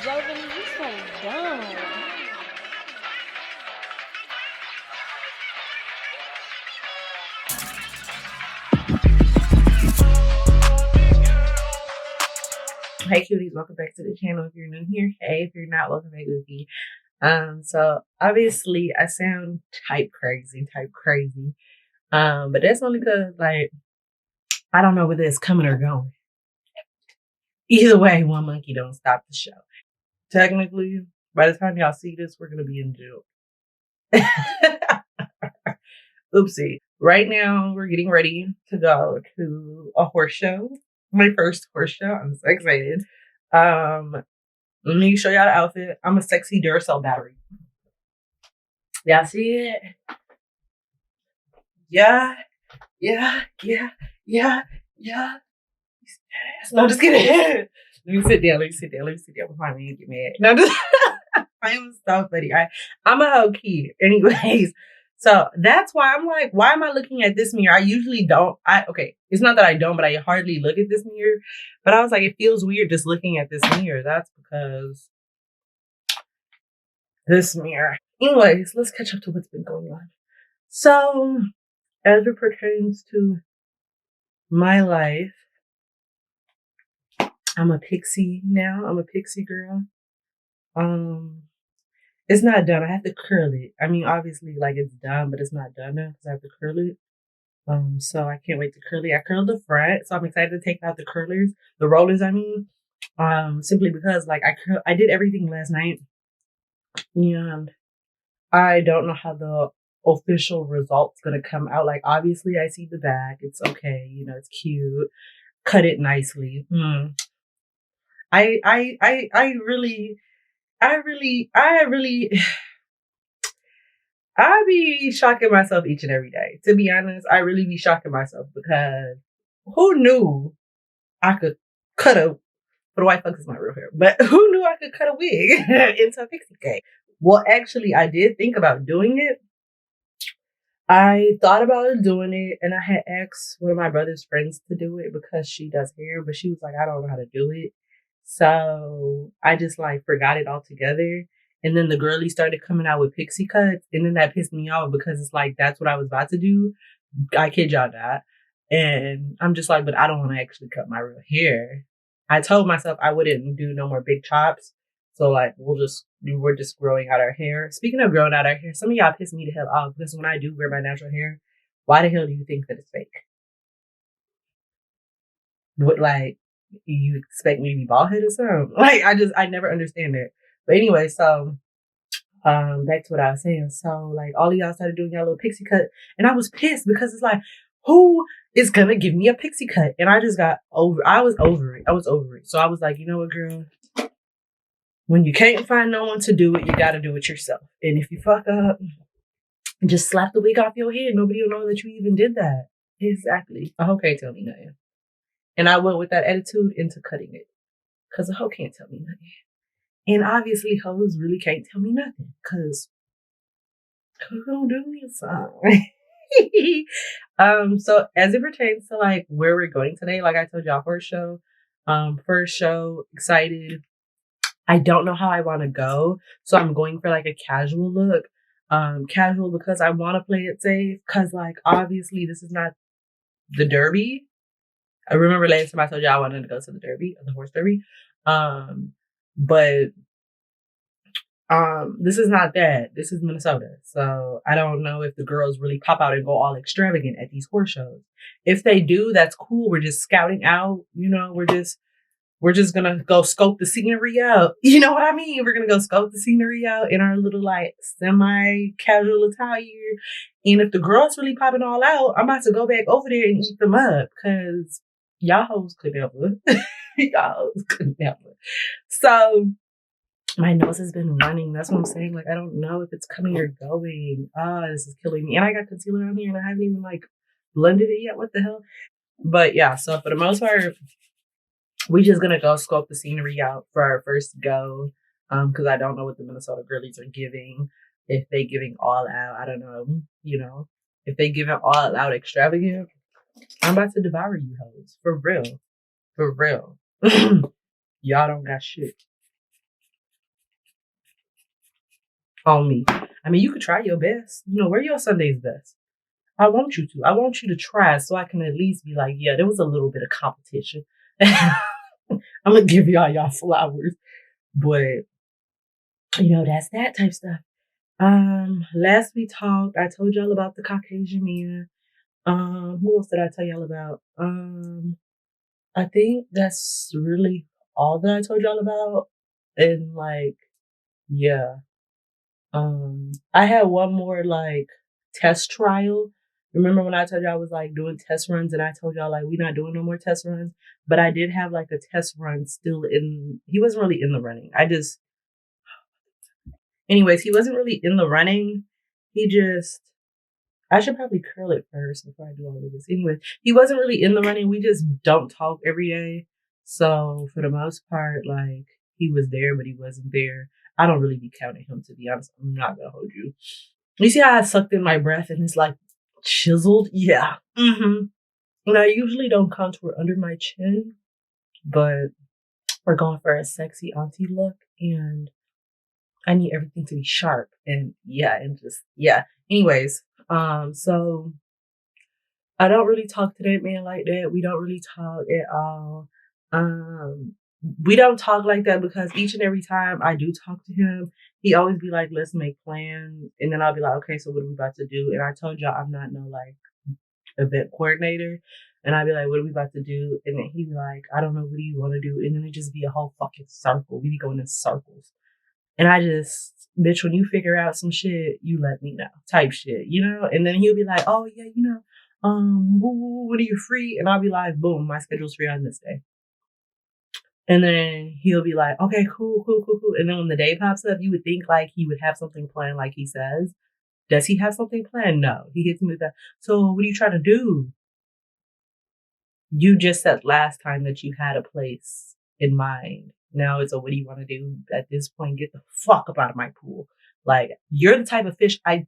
Jovin, you so dumb. Hey cuties, welcome back to the channel. If you're new here, hey, if you're not, welcome back with me. So obviously I sound type crazy. But that's only because like I don't know whether it's coming or going. Either way, one monkey don't stop the show. Technically, by the time y'all see this, we're gonna be in jail. Oopsie. Right now we're getting ready to go to a horse show. My first horse show. I'm so excited. Let me show y'all the outfit. I'm a sexy Duracell battery. Y'all see it? Yeah. No, just kidding. Let me sit down before I get mad. No, just I'm so funny. I'm a whole kid. Anyways, so that's why I'm like, why am I looking at this mirror? I usually don't. It's not that I don't, but I hardly look at this mirror. But I was like, it feels weird just looking at this mirror. That's because this mirror. Anyways, let's catch up to what's been going on. So, as it pertains to my life, I'm a pixie now. I'm a pixie girl. It's not done. I have to curl it. I mean, obviously, like it's done, but it's not done now because I have to curl it. So I can't wait to curl it. I curled the front, so I'm excited to take out the rollers. I mean, simply because like I did everything last night, and I don't know how the official result's gonna come out. Like, obviously, I see the back. It's okay. You know, it's cute. Cut it nicely. I be shocking myself each and every day. To be honest, I really be shocking myself because who knew I could cut a, for the white folks is my real hair, but who knew I could cut a wig into a pixie cut? Well, actually, I did think about doing it. I thought about doing it, and I had asked one of my brother's friends to do it because she does hair, but she was like, I don't know how to do it. So I just like forgot it altogether. And then the girlies started coming out with pixie cuts, and then that pissed me off because it's like that's what I was about to do. I kid y'all not. And I'm just like, but I don't want to actually cut my real hair. I told myself I wouldn't do no more big chops. So like we're just growing out our hair. Speaking of growing out our hair, some of y'all piss me the hell off because when I do wear my natural hair, why the hell do you think that it's fake? What, like, you expect me to be bald headed or something? Like, I never understand it. But anyway, so back to what I was saying. So like all of y'all started doing y'all little pixie cut, and I was pissed because it's like, who is gonna give me a pixie cut? And I just got I was over it. So I was like, you know what, girl? When you can't find no one to do it, you gotta do it yourself. And if you fuck up, just slap the wig off your head. Nobody will know that you even did that. Exactly. A hoe can't tell me nothing. And I went with that attitude into cutting it. Because a hoe can't tell me nothing. And obviously, hoes really can't tell me nothing. Because who gonna do me something? So as it pertains to like where we're going today, like I told y'all, first show, excited. I don't know how I want to go, so I'm going for like a casual look. Casual because I want to play it safe. Because like obviously this is not the Derby. I remember last time I told y'all I wanted to go to the Derby, the horse Derby. But this is not that. This is Minnesota. So I don't know if the girls really pop out and go all extravagant at these horse shows. If they do, that's cool. We're just scouting out, you know, we're just gonna go scope the scenery out. You know what I mean? We're gonna go scope the scenery out in our little like semi-casual attire. And if the girls really popping all out, I'm about to go back over there and eat them up because y'all hoes could never. Y'all hoes could never. So my nose has been running. That's what I'm saying. Like, I don't know if it's coming or going. This is killing me. And I got concealer on here and I haven't even like blended it yet. What the hell? But yeah, so for the most part, we just gonna go scope the scenery out for our first go. Because I don't know what the Minnesota girlies are giving. If they giving all out, I don't know. You know, if they giving all out extravagant, I'm about to devour you hoes. For real. For real. Y'all don't got shit. on me. I mean, you could try your best. You know, wear your Sunday's best. I want you to. I want you to try so I can at least be like, yeah, there was a little bit of competition. I'm gonna give y'all flowers. But you know, that's that type stuff. Last we talked, I told y'all about the Caucasian man. Who else did I tell y'all about? I think that's really all that I told y'all about. And like, yeah. I had one more like test trial. Remember when I told y'all I was like doing test runs and I told y'all like we not doing no more test runs? But I did have like a test run still in he wasn't really in the running. Anyways, he wasn't really in the running. He just I should probably curl it first before I do all of this. Anyway, he wasn't really in the running. We just don't talk every day. So for the most part, like he was there, but he wasn't there. I don't really be counting him, to be honest. I'm not gonna hold you. You see how I sucked in my breath and it's like chiseled? Yeah. Mm-hmm. And I usually don't contour under my chin, but we're going for a sexy auntie look and I need everything to be sharp and yeah, and just yeah. Anyways, so I don't really talk to that man like that. We don't really talk at all. Um, we don't talk like that because each and every time I do talk to him, he always be like, let's make plans. And then I'll be like, okay, so what are we about to do? And I told y'all I'm not no like event coordinator. And I'd be like, what are we about to do? And then he'd be like, I don't know, what do you want to do? And then it just be a whole fucking circle. We be going in circles. And I just, bitch, when you figure out some shit, you let me know, type shit, you know? And then he'll be like, oh yeah, you know, when are you free? And I'll be like, boom, my schedule's free on this day. And then he'll be like, okay, cool. And then when the day pops up, you would think like he would have something planned like he says. Does he have something planned? No. He hits me with that. So what are you trying to do? You just said last time that you had a place in mind. Now it's a what do you want to do? At this point, get the fuck up out of my pool. Like, you're the type of fish I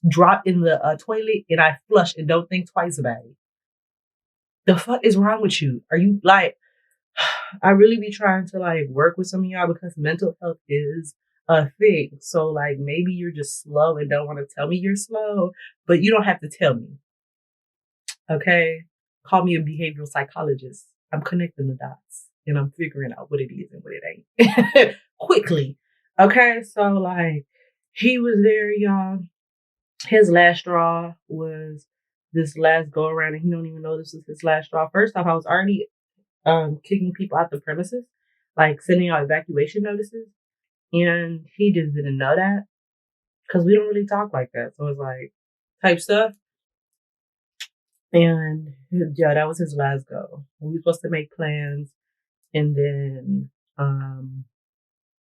drop in the toilet and I flush and don't think twice about it. The fuck is wrong with you? Are you like, I really be trying to like work with some of y'all because mental health is a thing. So like maybe you're just slow and don't want to tell me you're slow, but you don't have to tell me. Okay? Call me a behavioral psychologist. I'm connecting the dots and I'm figuring out what it is and what it ain't quickly. Okay? So like he was there, y'all. His last straw was this last go around and he don't even know this is his last straw. First off, I was already kicking people out the premises, like sending out evacuation notices. And he just didn't know that because we don't really talk like that. So it's like type stuff. And yeah, that was his last go. We were supposed to make plans. And then,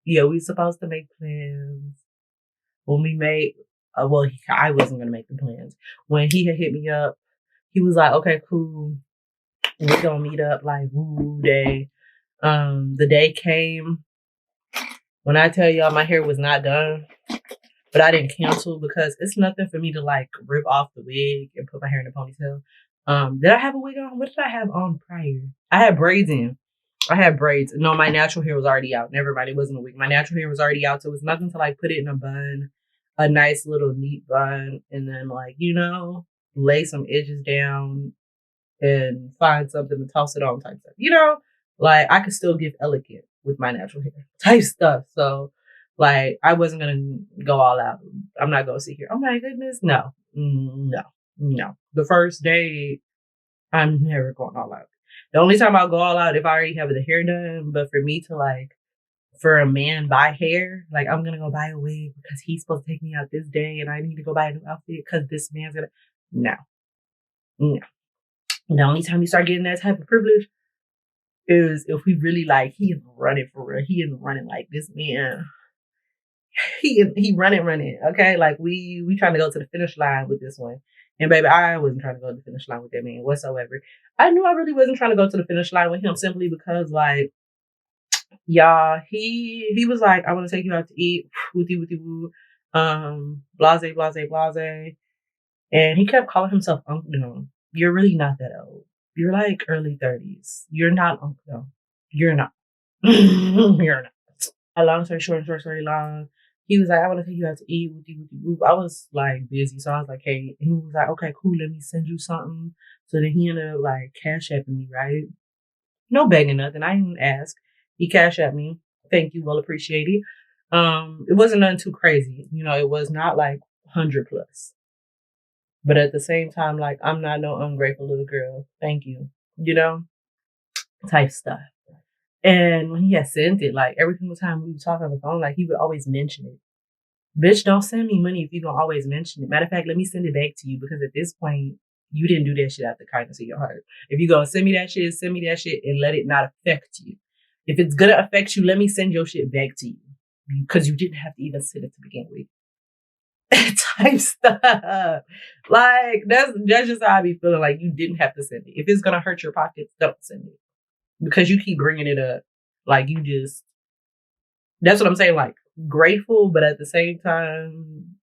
yeah, we were supposed to make plans. When we made, I wasn't going to make the plans. When he had hit me up, he was like, okay, cool. We're going to meet up like woo day. The day came. When I tell y'all my hair was not done, but I didn't cancel because it's nothing for me to like rip off the wig and put my hair in a ponytail. Did I have a wig on? What did I have on prior? I had braids in. I had braids. No, my natural hair was already out. Never mind, it wasn't a wig. My natural hair was already out, so it was nothing to like put it in a bun, a nice little neat bun, and then like, you know, lay some edges down and find something to toss it on type stuff. You know, like I could still give elegant with my natural hair type stuff. So like I wasn't gonna go all out. I'm not gonna sit here. Oh my goodness, no. The first day, I'm never going all out. The only time I'll go all out if I already have the hair done. But for me to like, for a man buy hair, like I'm gonna go buy a wig because he's supposed to take me out this day, and I need to go buy a new outfit because this man's gonna. No. The only time you start getting that type of privilege is if we really like he is running for real. He is running like this man. He running. Okay, like we trying to go to the finish line with this one. And baby, I wasn't trying to go to the finish line with that man whatsoever. I knew I really wasn't trying to go to the finish line with him simply because like, y'all, he was like, I want to take you out to eat, woo, blase. And he kept calling himself uncle. No, you're really not that old. You're like early 30s. You're not uncle. No, you're not. You're not. Long story short, short story long. he was like, I want to take you out to eat. Whoop. I was like busy, so I was like, hey. And he was like, okay, cool. Let me send you something. So then he ended up like cash apping me, right? No begging nothing. I didn't ask. He cash at me. Thank you, well appreciated. It wasn't nothing too crazy. You know, it was not like 100 plus. But at the same time, like, I'm not no ungrateful little girl. Thank you. You know, type stuff. And when he had sent it, like every single time we would talk on the phone, like he would always mention it. Bitch, don't send me money if you're gonna always mention it. Matter of fact, let me send it back to you because at this point, you didn't do that shit out the kindness of your heart. If you're gonna send me that shit and let it not affect you. If it's gonna affect you, let me send your shit back to you. Because you didn't have to even send it to begin with. Type stuff. Like, that's just how I be feeling. Like, you didn't have to send it. If it's gonna hurt your pockets, don't send it. Because you keep bringing it up. Like, you just... That's what I'm saying. Like, grateful, but at the same time,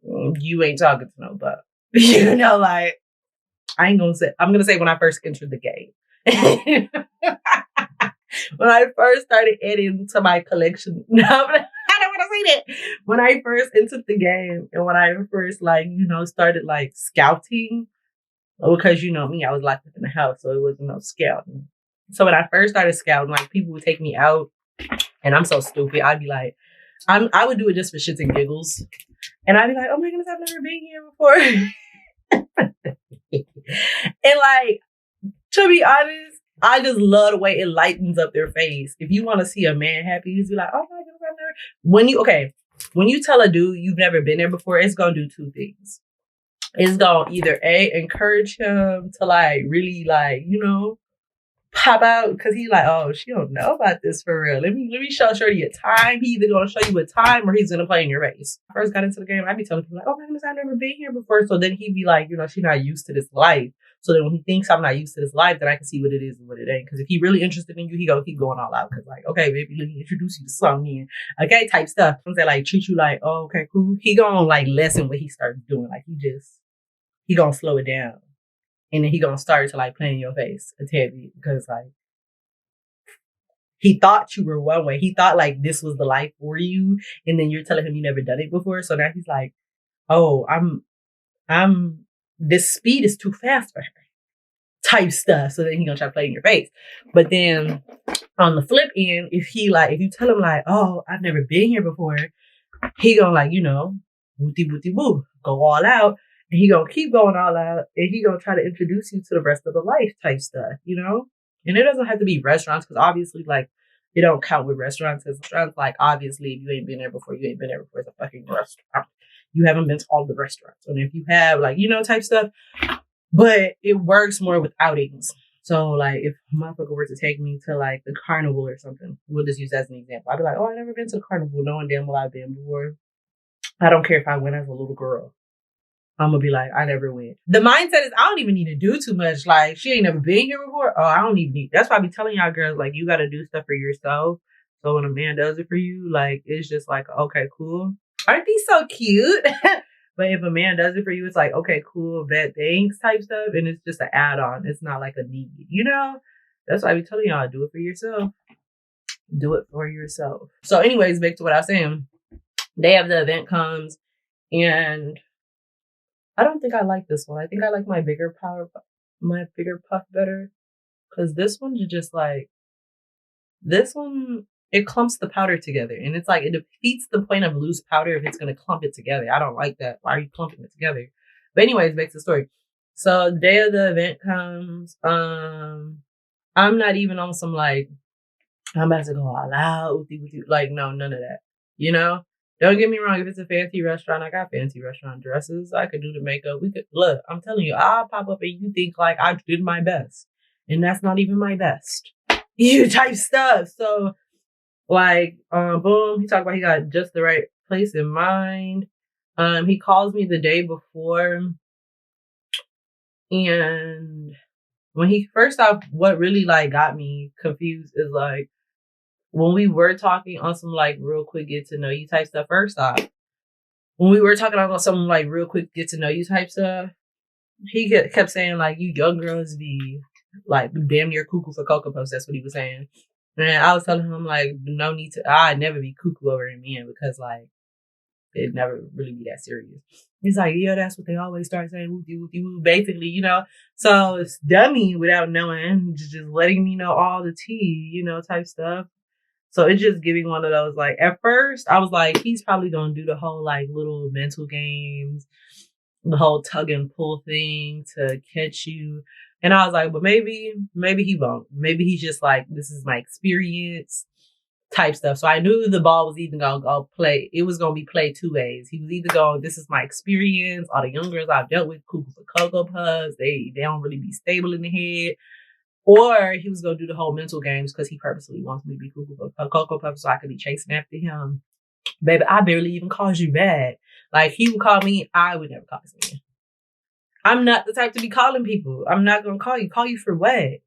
you ain't talking to nobody. You know, like, I ain't gonna say... I'm gonna say when I first entered the game. When I first started adding to my collection... No, I don't want to say that. When I first entered the game and when I first, like, you know, started, like, scouting, because, you know me, I was locked up in the house, so it wasn't no scouting. So when I first started scouting, like, people would take me out, and I'm so stupid. I'd be like, I would do it just for shits and giggles. And I'd be like, oh my goodness, I've never been here before. And, like, to be honest, I just love the way it lightens up their face. If you want to see a man happy, you just be like, oh my goodness, I've never... When you tell a dude you've never been there before, it's going to do two things. It's going to either A, encourage him to, like, really, like, you know, pop out, because he's like, oh, she don't know about this for real. Let me show Shorty a time. He either going to show you a time or he's going to play in your face. When I first got into the game, I'd be telling people, like, oh my goodness, I've never been here before. So then he'd be like, you know, she's not used to this life. So then when he thinks I'm not used to this life, then I can see what it is and what it ain't. Because if he really interested in you, he gonna keep going all out. Because, like, okay, baby, let me introduce you to something. Okay, type stuff. They like treat you like, oh, okay, cool. He gonna, like, lessen what he starts doing. Like, he gonna slow it down. And then he gonna start to, like, play in your face a tad bit. Because, like, he thought you were one way. He thought, like, this was the life for you. And then you're telling him you never done it before. So now he's like, oh, this speed is too fast for her. Type stuff. So then he gonna try to play in your face. But then on the flip end, if you tell him like, oh, I've never been here before, he gonna, like, you know, wooty woo, go all out. And he gonna keep going all out. And he gonna try to introduce you to the rest of the life type stuff, you know? And it doesn't have to be restaurants, because obviously, like, it don't count with restaurants. Because restaurants, like, obviously, if you ain't been there before, you ain't been there before. It's a fucking restaurant. You haven't been to all the restaurants. And if you have, like, you know, type stuff. But it works more with outings. So, like, if a motherfucker were to take me to, like, the carnival or something, we'll just use that as an example. I'd be like, oh, I've never been to the carnival. Knowing damn well I've been before. I don't care if I went as a little girl. I'm going to be like, I never went. The mindset is, I don't even need to do too much. Like, she ain't never been here before. Oh, I don't even need... That's why I be telling y'all girls, like, you got to do stuff for yourself. So when a man does it for you, like, it's just like, okay, cool. Aren't these so cute? But if a man does it for you, it's like, okay, cool, bad thanks type stuff. And it's just an add-on. It's not like a need, you know? That's why I be telling y'all, do it for yourself. Do it for yourself. So anyways, back to what I was saying. Day of the event comes, and I don't think I like this one. I think I like my bigger puff better. Because this one's just like, this one, it clumps the powder together. And it's like, it defeats the point of loose powder if it's going to clump it together. I don't like that. Why are you clumping it together? But anyways, back to the story. So day of the event comes. I'm not even on some, like, I'm about to go all out. Like, no, none of that. You know? Don't get me wrong. If it's a fancy restaurant, I got fancy restaurant dresses. I could do the makeup. Look, I'm telling you, I'll pop up and you think like I did my best. And that's not even my best. You type stuff. So, like, boom, he talked about he got just the right place in mind. He calls me the day before. And when he first off, what really like got me confused is like, when we were talking on some like real quick get to know you type stuff, first off, when we were talking about some like real quick get to know you type stuff, he kept saying like, you young girls be like damn near cuckoo for Cocoa Puffs. That's what he was saying. And I was telling him like, no need to, I'd never be cuckoo over a man because like, It'd never really be that serious. He's like, yeah, that's what they always start saying, whoopty, whoop, basically, you know. So it's dummy without knowing, just letting me know all the tea, you know, type stuff. So it's just giving one of those, like, at first I was like, he's probably gonna do the whole like little mental games, the whole tug and pull thing to catch you. And I was like, but maybe he won't. Maybe he's just like, this is my experience type stuff. So I knew the ball was either gonna go play. It was gonna be played two ways. He was either going, this is my experience. All the young girls I've dealt with, cuckoo for Cocoa Puffs, they don't really be stable in the head. Or he was gonna do the whole mental games because he purposely wants me to be cuckoo for Cocoa Puffs so I could be chasing after him. Baby, I barely even called you back. Like, he would call me, I would never call his man. I'm not the type to be calling people. I'm not gonna call you. Call you for what?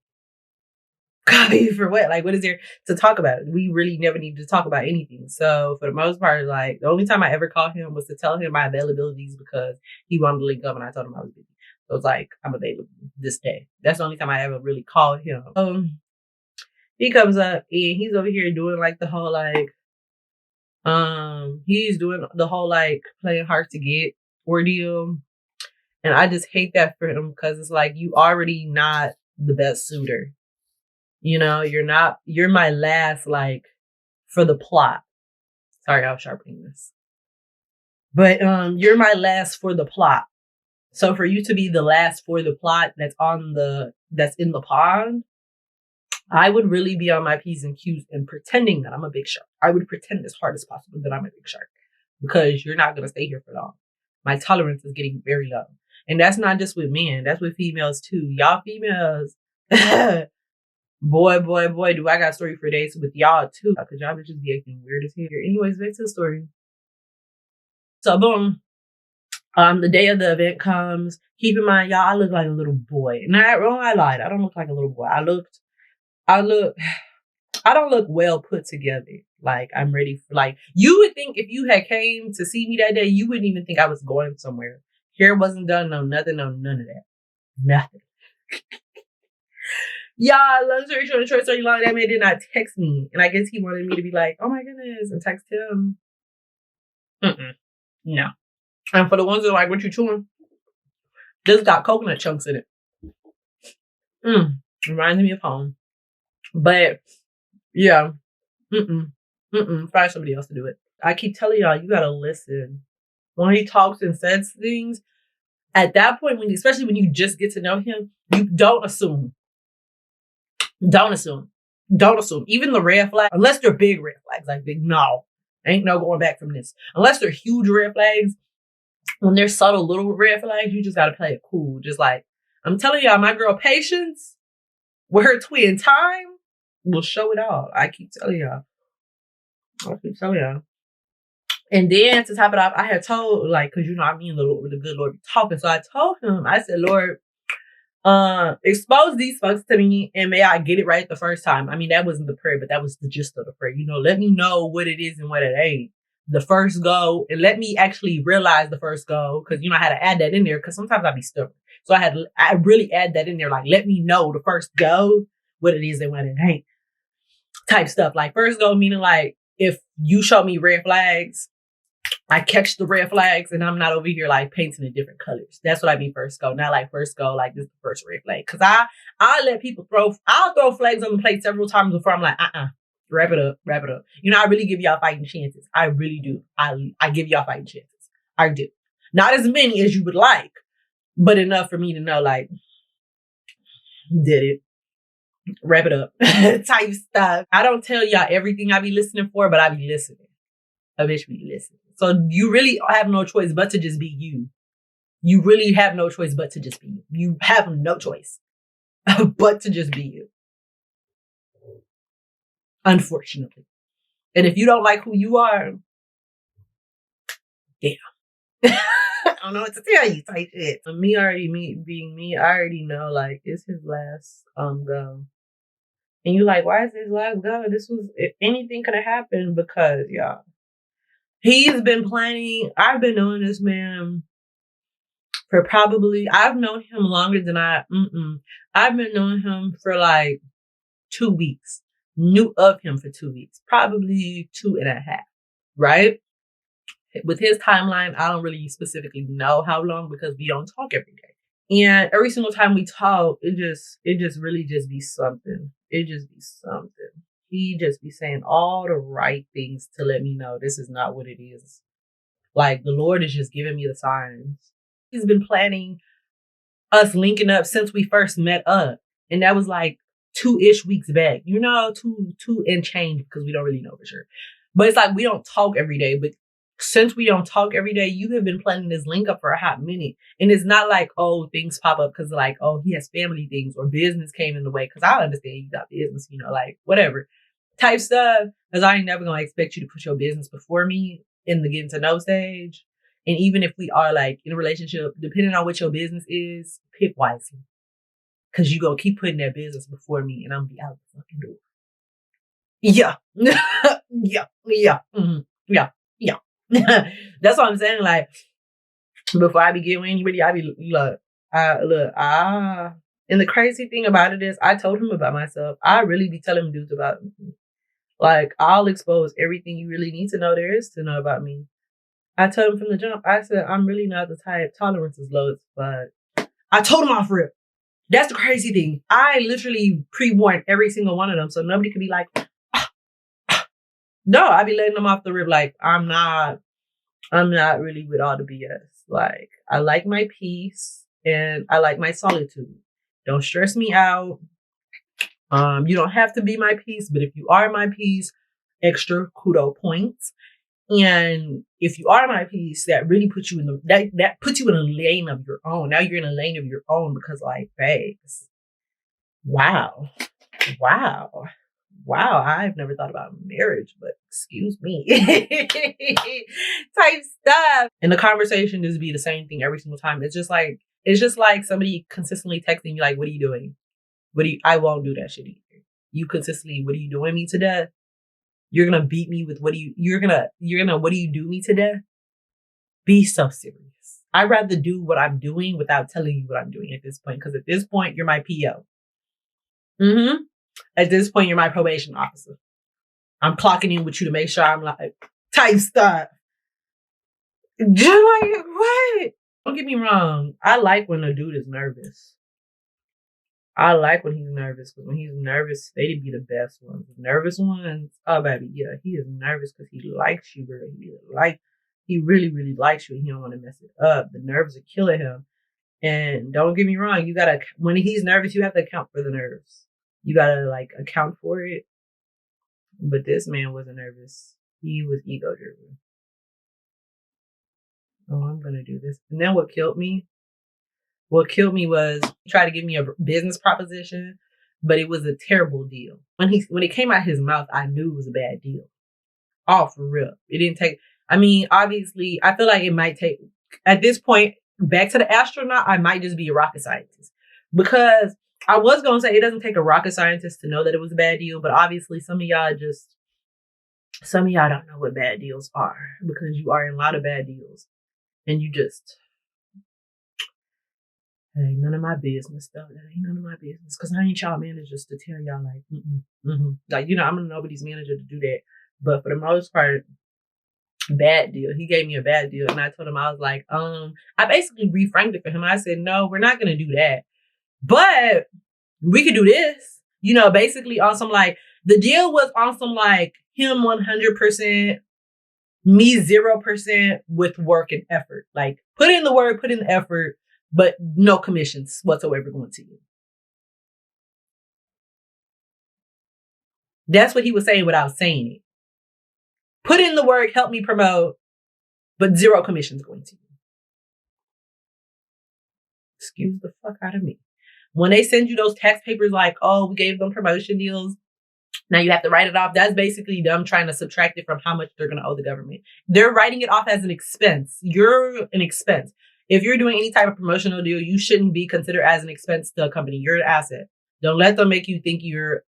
Call you for what? Like, what is there to talk about? We really never need to talk about anything. So for the most part, like, the only time I ever called him was to tell him my availabilities because he wanted to link up and I told him I was busy. So it's like, I'm available this day. That's the only time I ever really called him. He comes up and he's over here doing like the whole like, he's doing the whole like playing hard to get ordeal. And I just hate that for him because it's like, you already not the best suitor. You know, you're my last, like, for the plot. Sorry, I was sharpening this. But you're my last for the plot. So for you to be the last for the plot that's in the pond, I would really be on my P's and Q's and pretending that I'm a big shark. I would pretend as hard as possible that I'm a big shark because you're not going to stay here for long. My tolerance is getting very low. And that's not just with men. That's with females too. Y'all females, boy, do I got a story for days with y'all too. Because y'all bitches be acting weird as hell. Anyways, back to the story. So boom. The day of the event comes. Keep in mind, y'all, I look like a little boy. And I lied. I don't look like a little boy. I don't look well put together. Like, I'm ready for, like, you would think if you had came to see me that day, you wouldn't even think I was going somewhere. Hair wasn't done, no nothing, no none of that. Nothing. Y'all, long story short story long, that man did not text me. And I guess he wanted me to be like, oh my goodness, and text him. No. And for the ones that are like, what you chewing? This got coconut chunks in it. Reminds me of home. But, yeah. Find somebody else to do it. I keep telling y'all, you gotta listen. When he talks and says things, at that point, especially when you just get to know him, you don't assume. Don't assume. Even the red flag, unless they're big red flags, like big, no. Ain't no going back from this. Unless they're huge red flags, when they're subtle little red flags, you just gotta play it cool. Just like, I'm telling y'all, my girl Patience, with her twin Time, will show it all. I keep telling y'all. And then to top it off, I had told, like, because you know, I mean, the good Lord be talking. So I told him, I said, Lord, expose these folks to me and may I get it right the first time. I mean, that wasn't the prayer, but that was the gist of the prayer. You know, let me know what it is and what it ain't. The first go, and let me actually realize the first go, because, you know, I had to add that in there because sometimes I'd be stubborn. So I really add that in there, like, let me know the first go, what it is and what it ain't. Type stuff. Like, first go meaning like, if you show me red flags, I catch the red flags and I'm not over here like painting in different colors. That's what I mean first go. Not like first go, like this is the first red flag. Cause I let people I'll throw flags on the plate several times before I'm like, wrap it up. You know, I really give y'all fighting chances. I really do. I give y'all fighting chances. I do. Not as many as you would like, but enough for me to know, like, did it. Wrap it up. Type stuff. I don't tell y'all everything I be listening for, but I be listening. A bitch be listening. So you really have no choice but to just be you. You really have no choice but to just be you. You have no choice but to just be you. Unfortunately. And if you don't like who you are, damn. I don't know what to tell you, type shit. Being me, I already know, like, it's his last go. And you like, why is his last go? If anything could have happened because, y'all, he's been planning. I've been knowing this man for I've known him longer than I've been knowing him for like 2 weeks. Knew of him for 2 weeks. Probably 2.5. Right? With his timeline, I don't really specifically know how long because we don't talk every day. And every single time we talk, it just really just be something. It just be something. He just be saying all the right things to let me know this is not what it is. Like, the Lord is just giving me the signs. He's been planning us linking up since we first met up. And that was like 2-ish weeks back. You know, two and change because we don't really know for sure. But it's like we don't talk every day. But since we don't talk every day, you have been planning this link up for a hot minute. And it's not like, oh, things pop up because like, oh, he has family things or business came in the way. Because I understand you got business, you know, like whatever type stuff. Because I ain't never going to expect you to put your business before me in the getting to know stage. And even if we are like in a relationship, depending on what your business is, pick wisely. Because you going to keep putting that business before me and I'm going to be out the fucking door. Yeah. Yeah. Mm-hmm. Yeah. That's what I'm saying. Like, before I be getting with anybody, I be and the crazy thing about it is I told him about myself. I really be telling him dudes about me. Like, I'll expose everything you really need to know there is to know about me. I told him from the jump, I said, I'm really not the type. Tolerance is low, but I told him off rip. That's the crazy thing. I literally pre-warned every single one of them. So nobody could be like, no, I be letting them off the rip. Like, I'm not really with all the BS. Like, I like my peace and I like my solitude. Don't stress me out. You don't have to be my peace, but if you are my peace, extra kudo points. And if you are my piece, that really puts you in that puts you in a lane of your own. Now you're in a lane of your own because, like, babes, wow. I've never thought about marriage, but excuse me, type stuff. And the conversation just be the same thing every single time. It's just like somebody consistently texting me like, "What are you doing? I won't do that shit either. You consistently, what are you doing me to death? You're going to beat me with what do you do me to death? Be so serious. I'd rather do what I'm doing without telling you what I'm doing at this point. Because at this point, you're my PO. At this point, you're my probation officer. I'm clocking in with you to make sure I'm like, type stuff. Just like, what? Don't get me wrong. I like when a dude is nervous. I like when he's nervous, because when he's nervous, they be the best ones. The nervous ones, oh baby, yeah, he is nervous because he likes you, girl. He really, really likes you, and he don't want to mess it up. The nerves are killing him. And don't get me wrong, when he's nervous, you have to account for the nerves. You gotta like account for it. But this man wasn't nervous. He was ego driven. Oh, I'm gonna do this. And then what killed me was he tried to give me a business proposition, but it was a terrible deal. When it came out his mouth, I knew it was a bad deal. Oh, for real. It didn't take, obviously, I feel like it might take, at this point, back to the astronaut, I might just be a rocket scientist. Because I was going to say it doesn't take a rocket scientist to know that it was a bad deal, but obviously some of y'all don't know what bad deals are, because you are in a lot of bad deals. And you just, that ain't none of my business, though. That ain't none of my business. Because I ain't y'all managers to tell y'all, like, like, I'm nobody's manager to do that. But for the most part, bad deal. He gave me a bad deal. And I told him, I was like, I basically reframed it for him. I said, no, we're not going to do that. But we could do this. Basically on some, like, the deal was on some, like, him 100%, me 0% with work and effort. Like, put in the work, put in the effort, but no commissions whatsoever going to you. That's what he was saying without saying it. Put in the work, help me promote, but 0 commissions going to you. Excuse the fuck out of me. When they send you those tax papers like, oh, we gave them promotion deals, now you have to write it off. That's basically them trying to subtract it from how much they're going to owe the government. They're writing it off as an expense. You're an expense. If you're doing any type of promotional deal, you shouldn't be considered as an expense to a company. You're an asset. Don't let them make you think you're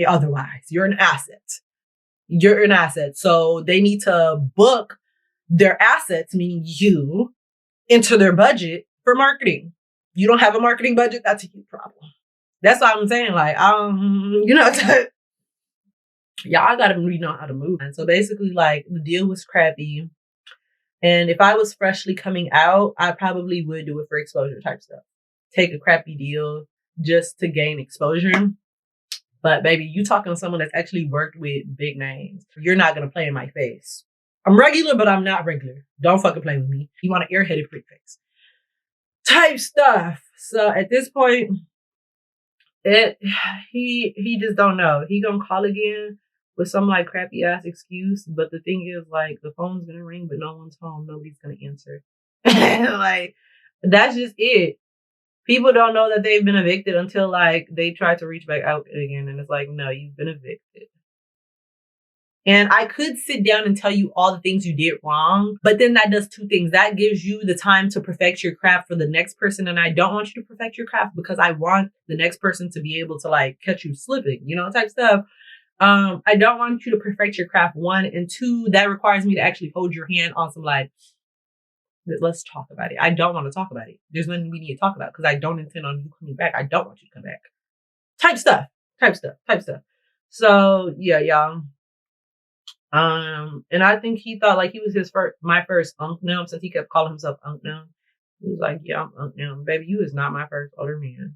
otherwise. You're an asset. You're an asset. So they need to book their assets, meaning you, into their budget for marketing. You don't have a marketing budget, that's a huge problem. That's what I'm saying. Like, y'all gotta really know how to move. And so basically, like, the deal was crappy. And if I was freshly coming out, I probably would do it for exposure type stuff. Take a crappy deal just to gain exposure. But baby, you talking to someone that's actually worked with big names. You're not going to play in my face. I'm regular, but I'm not regular. Don't fucking play with me. You want an airheaded freak face type stuff. So at this point, he just don't know. He gonna call again with some like crappy ass excuse. But the thing is, like, the phone's gonna ring, but no one's home. Nobody's gonna answer. Like, that's just it. People don't know that they've been evicted until like they try to reach back out again, and it's like, no, you've been evicted. And I could sit down and tell you all the things you did wrong, but then that does two things. That gives you the time to perfect your craft for the next person. And I don't want you to perfect your craft because I want the next person to be able to like catch you slipping, you know, type stuff. I don't want you to perfect your craft, one. And two, that requires me to actually hold your hand on some like, let's talk about it. I don't want to talk about it. There's nothing we need to talk about because I don't intend on you coming back. I don't want you to come back. Type stuff. So yeah, y'all. And I think he thought like he was my first Unc Now, since he kept calling himself Unc Now. He was like, yeah, I'm Unc Now. Baby, you is not my first older man.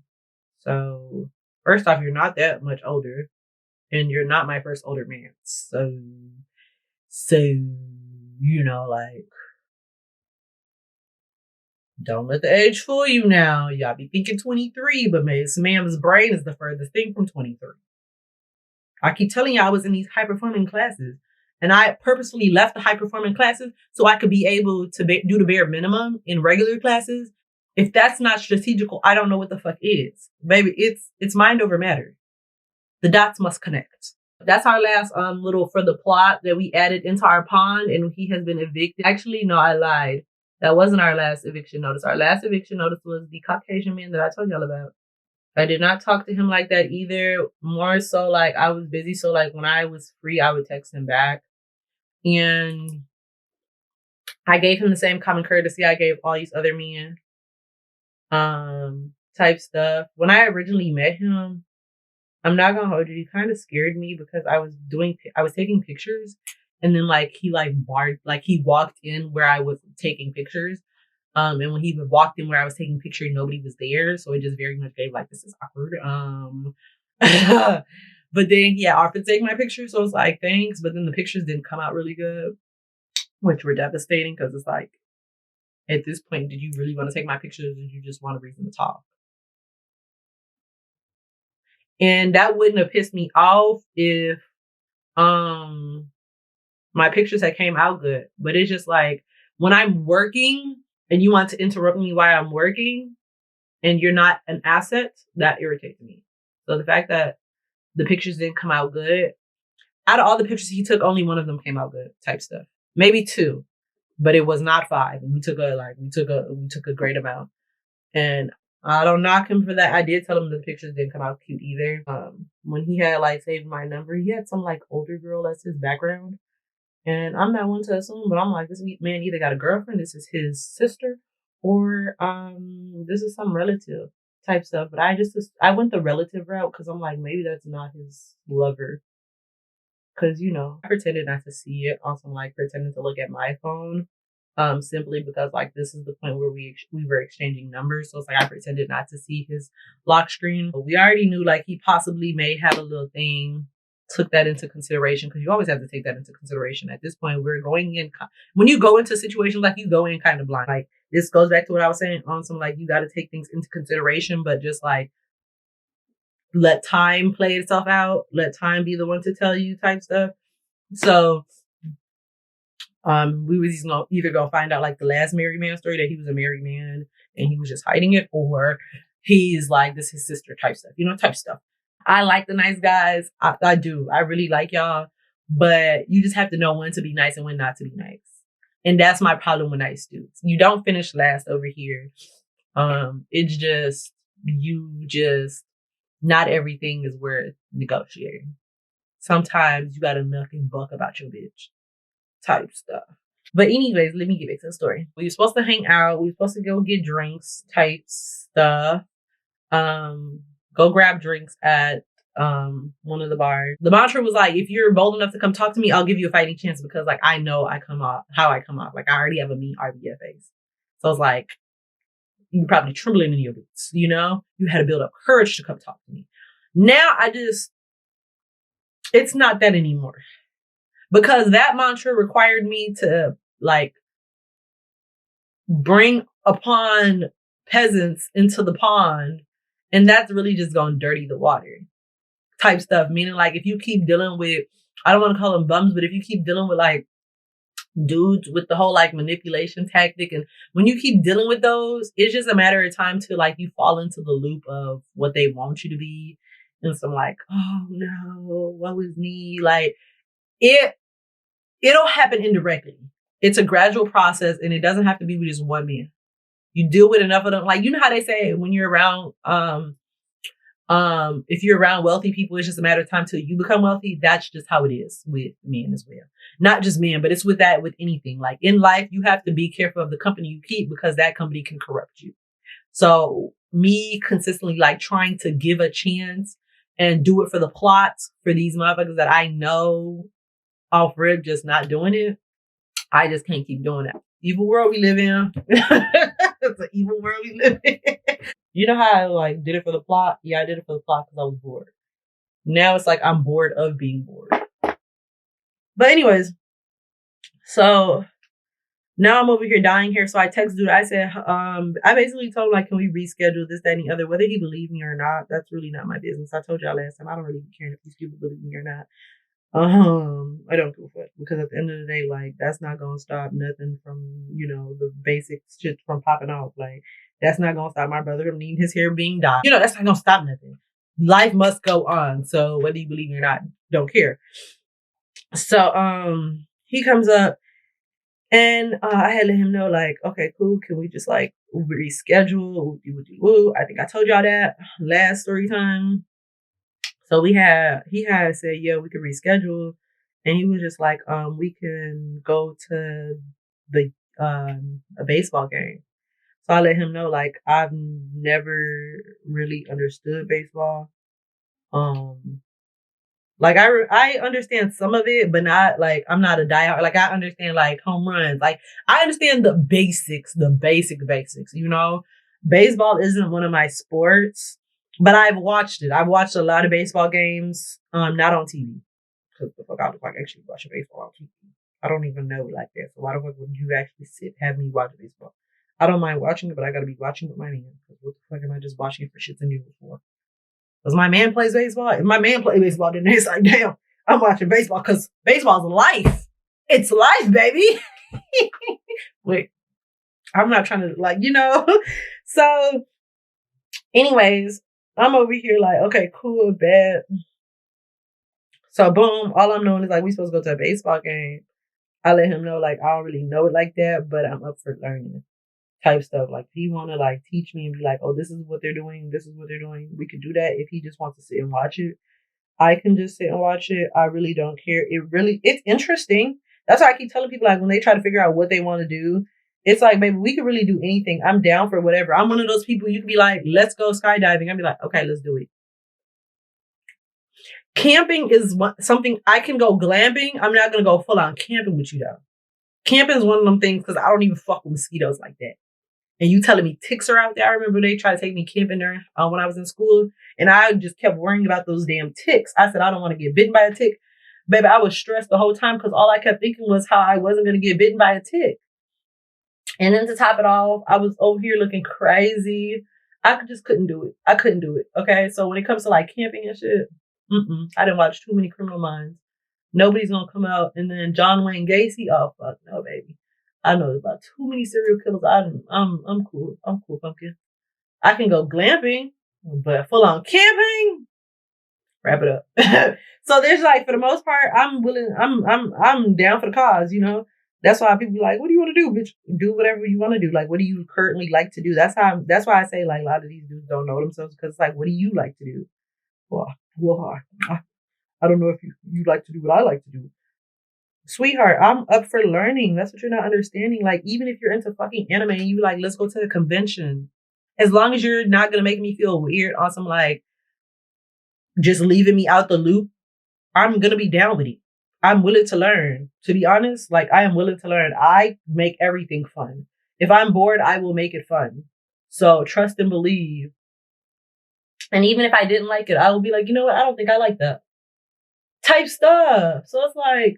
So first off, you're not that much older, and you're not my first older man. So you know, like, don't let the age fool you now. Y'all be thinking 23, but Miss Ma'am's brain is the furthest thing from 23. I keep telling you, I was in these high-performing classes. And I purposefully left the high-performing classes so I could be able to do the bare minimum in regular classes. If that's not strategical, I don't know what the fuck is. Baby, it's mind over matter. The dots must connect. That's our last little for the plot that we added into our pond, and he has been evicted. Actually, no, I lied. That wasn't our last eviction notice. Our last eviction notice was the Caucasian man that I told y'all about. I did not talk to him like that either. More so like I was busy. So like when I was free, I would text him back. And I gave him the same common courtesy I gave all these other men. Type stuff. When I originally met him, I'm not gonna hold you, he kind of scared me because I was taking pictures, and then like he like barked, like he walked in where I was taking pictures. And when he walked in where I was taking pictures, nobody was there. So it just very much gave like, this is awkward. But then he offered to take my picture. So I was like, thanks. But then the pictures didn't come out really good, which were devastating because it's like, at this point, did you really want to take my pictures, or did you just want a reason to talk? And that wouldn't have pissed me off if my pictures had came out good. But it's just like, when I'm working and you want to interrupt me while I'm working and you're not an asset, that irritates me. So the fact that the pictures didn't come out good, out of all the pictures he took, only one of them came out good type stuff. Maybe 2, but it was not 5. And we took a great amount. And I don't knock him for that. I did tell him the pictures didn't come out cute either. When he had like saved my number, he had some like older girl as his background. And I'm not one to assume, but I'm like, this man either got a girlfriend, this is his sister, or this is some relative type stuff. But I went the relative route because I'm like, maybe that's not his lover. Because, you know, I pretended not to see it. Also, like, pretending to look at my phone, simply because, like, this is the point where we were exchanging numbers. So it's like I pretended not to see his lock screen. But we already knew, like, he possibly may have a little thing. Took that into consideration, because you always have to take that into consideration. At this point, we're going in, when you go into situations like, you go in kind of blind. Like, this goes back to what I was saying on some, like, you got to take things into consideration, but just like, let time play itself out. Let time be the one to tell you type stuff. So, we was either gonna find out like the last married man story, that he was a married man and he was just hiding it, or he's like, this is his sister type stuff, you know, type stuff. I like the nice guys. I do. I really like y'all. But you just have to know when to be nice and when not to be nice. And that's my problem with nice dudes. You don't finish last over here. It's just, not everything is worth negotiating. Sometimes you gotta milk and buck about your bitch type stuff. But anyways, let me get back to the story. We were supposed to hang out. We were supposed to go get drinks type stuff. Go grab drinks at one of the bars. The mantra was like, if you're bold enough to come talk to me, I'll give you a fighting chance because like I know I come off how I come off. Like I already have a mean RBF face. So it's like you're probably trembling in your boots, you know? You had to build up courage to come talk to me. Now it's not that anymore. Because that mantra required me to like bring upon peasants into the pond. And that's really just gonna dirty the water type stuff. Meaning like if you keep dealing with, I don't want to call them bums, but if you keep dealing with like dudes with the whole like manipulation tactic, and when you keep dealing with those, it's just a matter of time to like you fall into the loop of what they want you to be. And some like, oh no, what was me? Like it'll happen indirectly. It's a gradual process and it doesn't have to be with just one man. You deal with enough of them. Like, you know how they say when you're around, if you're around wealthy people, it's just a matter of time till you become wealthy. That's just how it is with men as well. Not just men, but it's with that, with anything. Like in life, you have to be careful of the company you keep because that company can corrupt you. So me consistently like trying to give a chance and do it for the plots for these motherfuckers that I know off rip, just not doing it. I just can't keep doing that. Evil world we live in. It's an evil world we live in. You know how I like did it for the plot? Yeah, I did it for the plot because I was bored. Now it's like I'm bored of being bored. But anyways, so now I'm over here dying here. So I text dude. I said, I basically told him like, can we reschedule this, that, and the other? Whether he believed me or not, that's really not my business. I told y'all last time I don't really care if these people believe me or not. I don't give a fuck because at the end of the day, like that's not gonna stop nothing from, you know, the basic shit from popping off. Like that's not gonna stop my brother from needing his hair being dyed. You know, that's not gonna stop nothing. Life must go on. So whether you believe me or not, don't care. So he comes up and I had let him know like, okay, cool. Can we just like reschedule? I think I told y'all that last story time. So he had said, yeah, we could reschedule. And he was just like, we can go to the a baseball game. So I let him know, like, I've never really understood baseball. Like I understand some of it, but not like I'm not a diehard. Like I understand like home runs. Like I understand the basics, the basics, you know. Baseball isn't one of my sports. But I've watched it. I've watched a lot of baseball games, not on TV. Because the fuck I look like actually watching baseball on TV. I don't even know like that. So why the fuck would you actually have me watch baseball? I don't mind watching it, but I gotta be watching with my man. Because what the fuck am I just watching it for shits and giggles for? Because my man plays baseball. If my man plays baseball, then it's like, damn, I'm watching baseball because baseball's life. It's life, baby. Wait, I'm not trying to like, you know. So, anyways, I'm over here like, okay, cool, bad. So boom, all I'm knowing is like we supposed to go to a baseball game. I let him know like I don't really know it like that, but I'm up for learning type stuff. Like if he wanna like teach me and be like, oh, this is what they're doing, we could do that. If he just wants to sit and watch it, I can just sit and watch it. I really don't care. It's interesting. That's why I keep telling people like when they try to figure out what they want to do, it's like, baby, we can really do anything. I'm down for whatever. I'm one of those people you can be like, let's go skydiving. I'll be like, okay, let's do it. Camping is something I can go glamping. I'm not going to go full on camping with you though. Camping is one of them things because I don't even fuck with mosquitoes like that. And you telling me ticks are out there. I remember they tried to take me camping there when I was in school. And I just kept worrying about those damn ticks. I said, I don't want to get bitten by a tick. Baby, I was stressed the whole time because all I kept thinking was how I wasn't going to get bitten by a tick. And then to top it off, I was over here looking crazy. I just couldn't do it. I couldn't do it. Okay. So when it comes to like camping and shit, I didn't watch too many Criminal Minds. Nobody's going to come out. And then John Wayne Gacy. Oh, fuck no, baby. I know about too many serial killers. I'm cool. I'm cool, pumpkin. I can go glamping, but full on camping. Wrap it up. So there's like, for the most part, I'm down for the cause, you know? That's why people be like, what do you want to do, bitch? Do whatever you want to do. Like, what do you currently like to do? That's why I say like a lot of these dudes don't know themselves because it's like, what do you like to do? Well, I don't know if you like to do what I like to do. Sweetheart, I'm up for learning. That's what you're not understanding. Like, even if you're into fucking anime and you like, let's go to a convention. As long as you're not going to make me feel weird on some like, just leaving me out the loop, I'm going to be down with it. I'm willing to learn. To be honest, like I am willing to learn. I make everything fun. If I'm bored, I will make it fun. So trust and believe. And even if I didn't like it, I will be like, you know what? I don't think I like that type stuff. So it's like,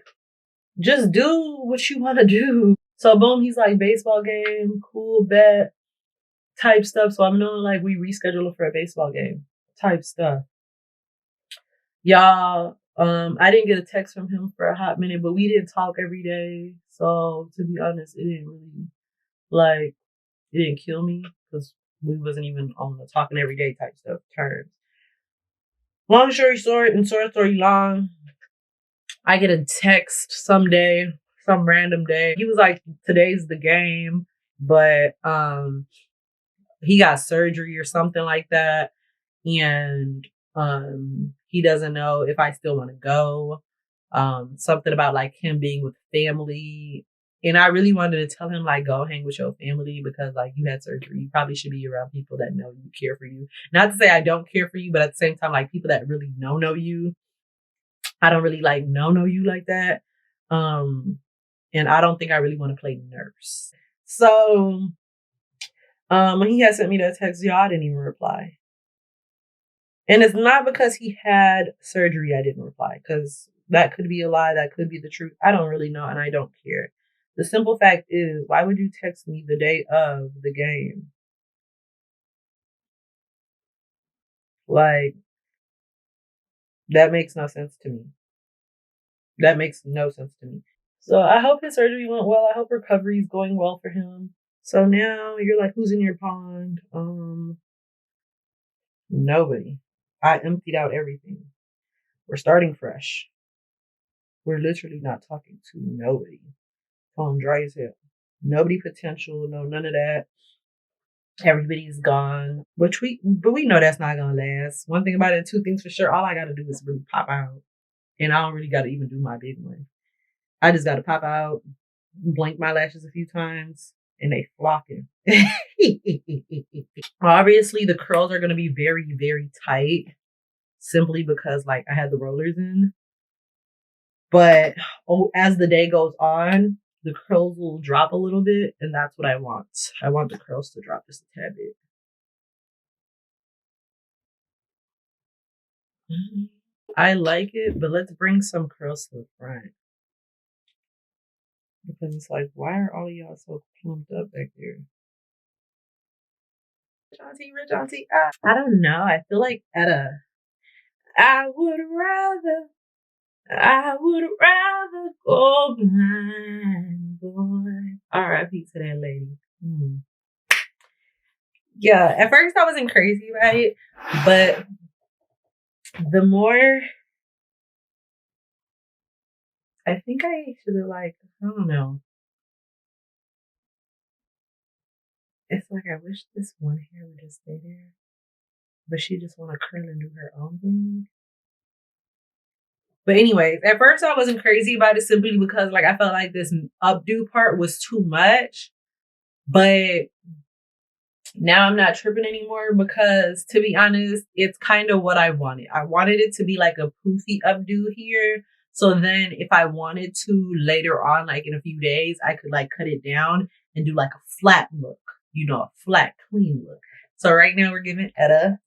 just do what you want to do. So boom, he's like, baseball game, cool, bet type stuff. So I'm knowing like we reschedule for a baseball game type stuff. Y'all, I didn't get a text from him for a hot minute, but we didn't talk every day. So to be honest, it didn't really it didn't kill me because we wasn't even on the talking every day type stuff terms. Long story short and short story long, I get a text someday, some random day. He was like, today's the game, but he got surgery or something like that. And he doesn't know if I still want to go. Something about like him being with family. And I really wanted to tell him like, go hang with your family because like you had surgery. You probably should be around people that know you, care for you. Not to say I don't care for you, but at the same time, like people that really know you. I don't really like know you like that. And I don't think I really want to play nurse. So when he had sent me that text, y'all, I didn't even reply. And it's not because he had surgery I didn't reply, because that could be a lie, that could be the truth. I don't really know, and I don't care. The simple fact is, why would you text me the day of the game? Like, that makes no sense to me. That makes no sense to me. So I hope his surgery went well. I hope recovery is going well for him. So now you're like, who's in your pond? Nobody. I emptied out everything. We're starting fresh. We're literally not talking to nobody. Phone dry as hell. Nobody potential, no none of that. Everybody's gone. But we know that's not gonna last. One thing about it, two things for sure. All I gotta do is really pop out. And I don't really gotta even do my big one. I just gotta pop out, blink my lashes a few times, and they flocking. Obviously, the curls are gonna be very, very tight, simply because like I had the rollers in. But as the day goes on, the curls will drop a little bit, and that's what I want. I want the curls to drop just a tad bit. I like it, but let's bring some curls to the front. Because it's like, why are all y'all so plumped up back there? Rich auntie. I don't know. I feel like I would rather go blind, boy. R.I.P. to that lady. Yeah, at first I wasn't crazy about it, but the more I think I should have I don't know. It's like I wish this one hair would just stay there, but she just want to curl and do her own thing. But anyways, at first I wasn't crazy about it simply because like I felt like this updo part was too much. But now I'm not tripping anymore because to be honest, it's kind of what I wanted. I wanted it to be like a poofy updo here. So then if I wanted to later on, like in a few days, I could like cut it down and do like a flat look, a flat, clean look. So right now we're giving Etta.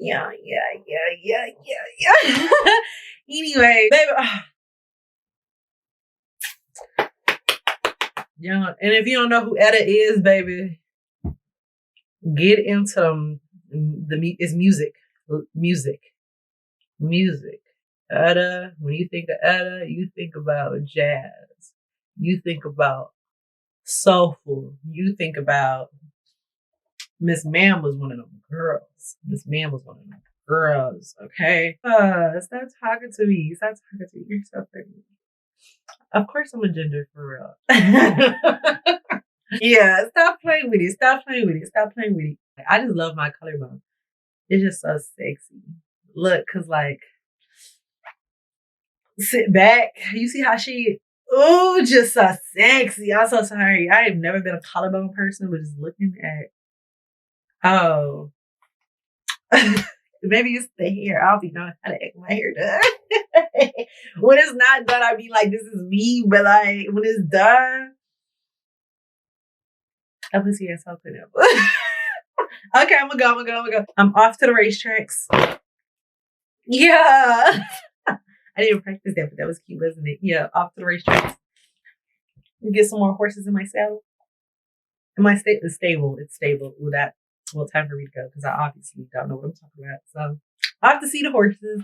Yeah. Anyway, baby. Yeah, and if you don't know who Etta is, baby, get into it's music. Etta, when you think of Etta, you think about jazz. You think about soulful. You think about Miss Ma'am was one of them girls. Okay? Stop talking to me. You're so pretty. Of course I'm a gender for real. Yeah, stop playing with it. I just love my collarbone. It's just so sexy. Look, cause like, sit back. You see how just so sexy. I'm so sorry. I have never been a collarbone person, but just looking at, Maybe it's the hair. I'll be knowing how to act my hair done. When it's not done, I'll be like, this is me. But like, when it's done, I was here something else. Okay, I'm gonna go. I'm off to the racetracks. Yeah. I didn't practice that, but that was cute, wasn't it? Yeah, off to the racetracks. Get some more horses in my saddle. And my it's stable. It's stable. Well, time for me to go because I obviously don't know what I'm talking about. So I have to see the horses.